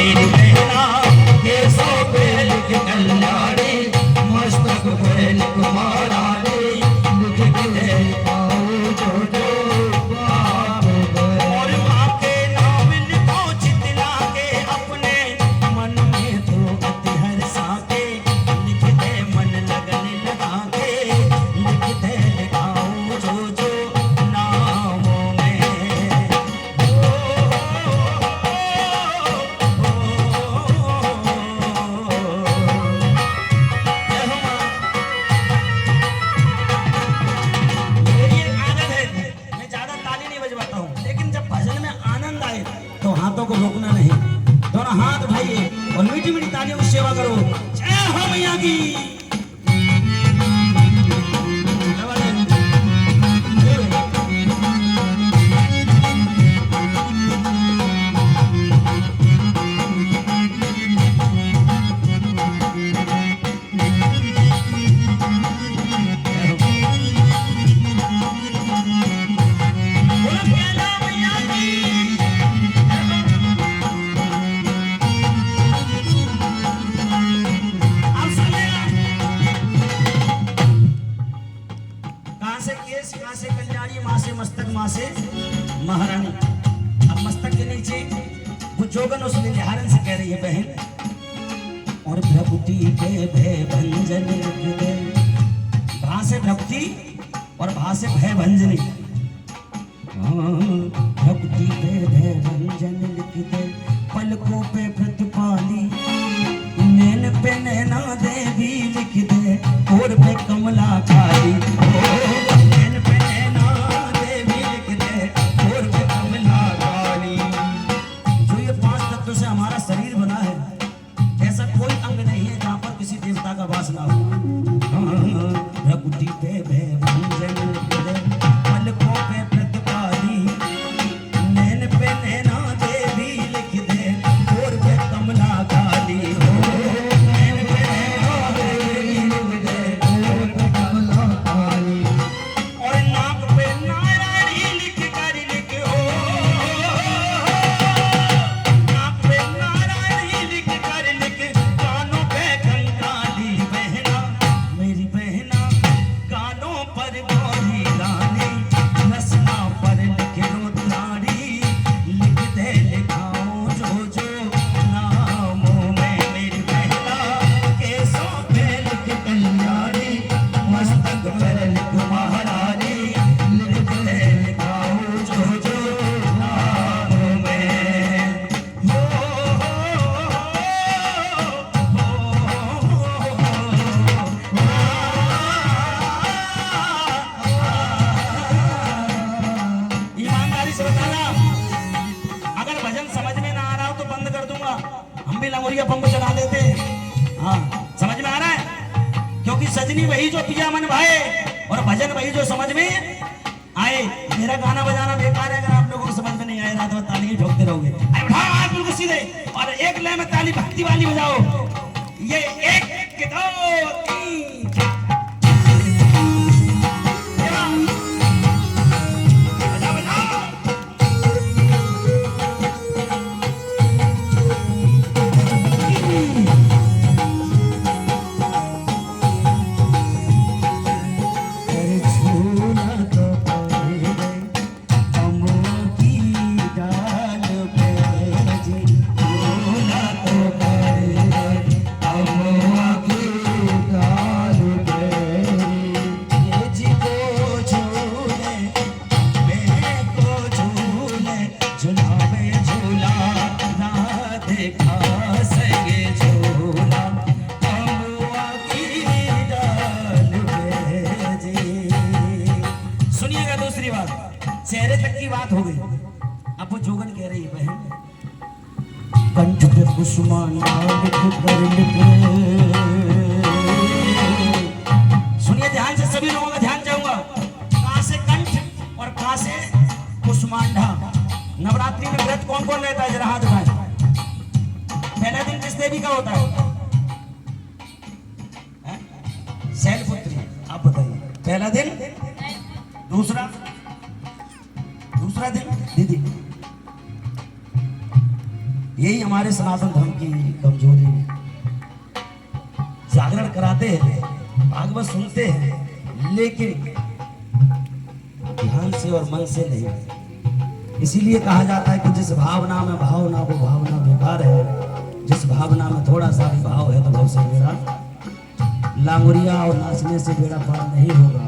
मेरी बहना के सौ पे लिख कल्याणी मस्तक पे लिख महारानी लिख दे आओ जो जो बाप और माँ के नाम लिखो चितला के अपने मन में तो अति हर्षा के लिख दे मन लगन लगा के लिख दे लिखाओ जो जो नामों में मेरी एक आदत है, मैं ज्यादा ताली नहीं बजवाता हूँ, लेकिन जब भजन में आनंद आए तो हाथों को रोकना नहीं, दोनों हाथ उठाइए और मीठी मीठी तालियों की सेवा करो। जय हो मैया की। बोलो प्याला मैया की। आप सुनिएगा। कहाँ से केस, कहाँ से कल्याणी, माँ से मस्तक, माँ से महारानी। अब मस्तक के नीचे वो जोगन उस निहारन से कह रही है बहन, और भक्ति के भय भंजन लिख दे। भा से भक्ति और भा से भय भंजनी। भक्ति पे भय भंजन लिख दे, पलकों पे प्रतिपाली, नैन पे नैना देवी लिख दे, और पे कमला काली। नैन पे नैना देवी लिख दे, और पे कमला काली। जो ये 5 तत्वों से हमारा शरीर बना है, ऐसा कोई अंग नहीं है जहाँ पर किसी देवता का वास ना हो। भक्ति पे भय भंजन लिख दे, पलकों पे प्रतिपाली, नैन पे नैना देवी लिख दे, और पे कमला काली। हो नैन पे नैना देवी लिख दे, और पे कमला काली। और नाक पे नारायणी लिख कर लिख हो, नाक पे नारायणी लिख कर लिख, कानों पे कंकाली। बहना मेरी बहना कानों पर गौरी रानी, रसना पर लिख रुद्राणी लिख दे लिखाओ जो जो नामों में। मेरी बहना केसों पे लिख कल्याणी, मस्तक पर लिख महारानी लिख दे लिखाओ जो जो नामों में। हो ईमानदारी से बताना, अगर भजन समझ में ना आ रहा हो तो बंद कर दूंगा, हम भी लंगोरिया पंप चला देते। हाँ, समझ में आ रहा है? क्योंकि सजनी वही जो पिया मन भाए, और भजन वही जो समझ में आए। मेरा गाना बजाना बेकार है अगर आप लोगों को समझ में नहीं आए, रात भर ताली ही ठोकते रहोगे। अरे उठाओ हाथ बिल्कुल सीधे, और एक लय में ताली भक्ति वाली बजाओ। ये 1 2 3 बजाओ बजाओ। झूला तो पड़े अमों की डाल पे जी, झूला तो पड़े अमों की डाल पे। ये जी को झूले, मैं को झूले, झुलावे झूला, राधे खास ये झूला, अमों की डाल पे जी। सुनिएगा दूसरी बात, चेहरे तक की बात हो गई, अब वो जोगन कह रही है बहन, कंठ पे कुसुमान लिख कर लिख। सुनिए ध्यान से, सभी लोगों का ध्यान चाहूंगा। कहाँ से कंठ और कहाँ से कुसुमांडा। नवरात्रि में व्रत कौन कौन रहता है, जरा हाथ उठाएं। पहला दिन किस देवी का होता है? शैलपुत्री। आप बताइए पहला दिन, दूसरा दिन दीदी, यही हमारे सनातन धर्म की कमजोरी। जागरण कराते हैं, भागवत सुनते हैं, लेकिन ध्यान से और मन से नहीं। इसीलिए कहा जाता है कि जिस भावना में भावना वो भावना बेकार है, जिस भावना में थोड़ा सा भी भाव है तो भाव से बेड़ा लांगुरिया और नाचने से बेड़ा पार नहीं होगा।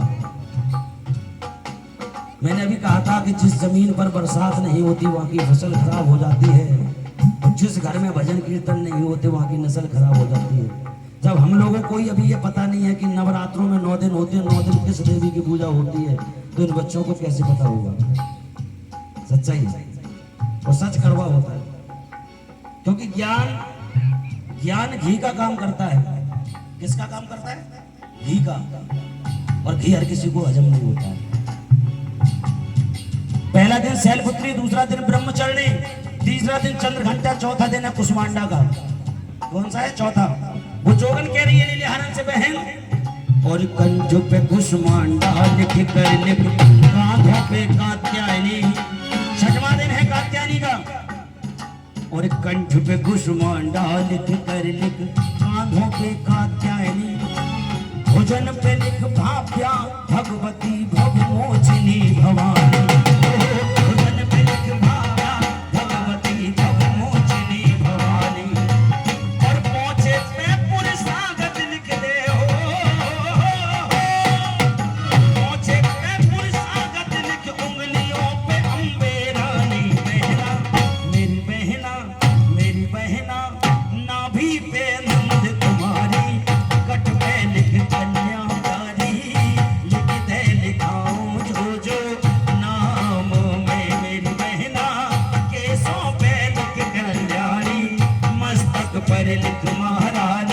मैंने अभी कहा था कि जिस जमीन पर बरसात नहीं होती वहां की फसल खराब हो जाती है, और जिस घर में भजन कीर्तन नहीं होते वहां की नस्ल खराब हो जाती है। जब हम लोगों को अभी ये पता नहीं है कि नवरात्रों में 9 दिन होते हैं, 9 दिन किस देवी की पूजा होती है, तो इन बच्चों को कैसे पता होगा? सच्चाई है और सच कड़वा होता है, क्योंकि ज्ञान घी का काम करता है। किसका काम करता है? घी का। और घी हर किसी को हजम नहीं होता है। पहला दिन शैलपुत्री, दूसरा दिन ब्रह्मचर्णी, तीसरा दिन चंद्रघंटा, चौथा दिन है कुसमांडा का। कौन सा है चौथा? वो जोगन कह रही है नीले हरण से बहन। और कंजू पे कुसमांडा लिख कर लिख कांधों पे कात्यायनी। छठवां दिन है कात्यायनी का। और कंठ पे कुसमांडा लिख कर लिख कांधों पे कात्यायनी। भोजन पे लिख भाव्या भगवती भवमोचिनी भवानी। भोजन पे लिख भाव्या भगवती भवमोचिनी भवानी। और पोछे पे पुरुषागत लिख दे हो। पोछे पे पुरुषागत लिख उंगलियों पे अम्बे रानी बहना। मेरी बहना, मेरी बहना, नाभि पे नंद कुमारी। कट पे लिख कन्याकारी, लिख दे लिखाऊं जो जो नाम में। मेरी बहना केसों पे लिख कल्याणी, मस्तक पर लिख महारानी।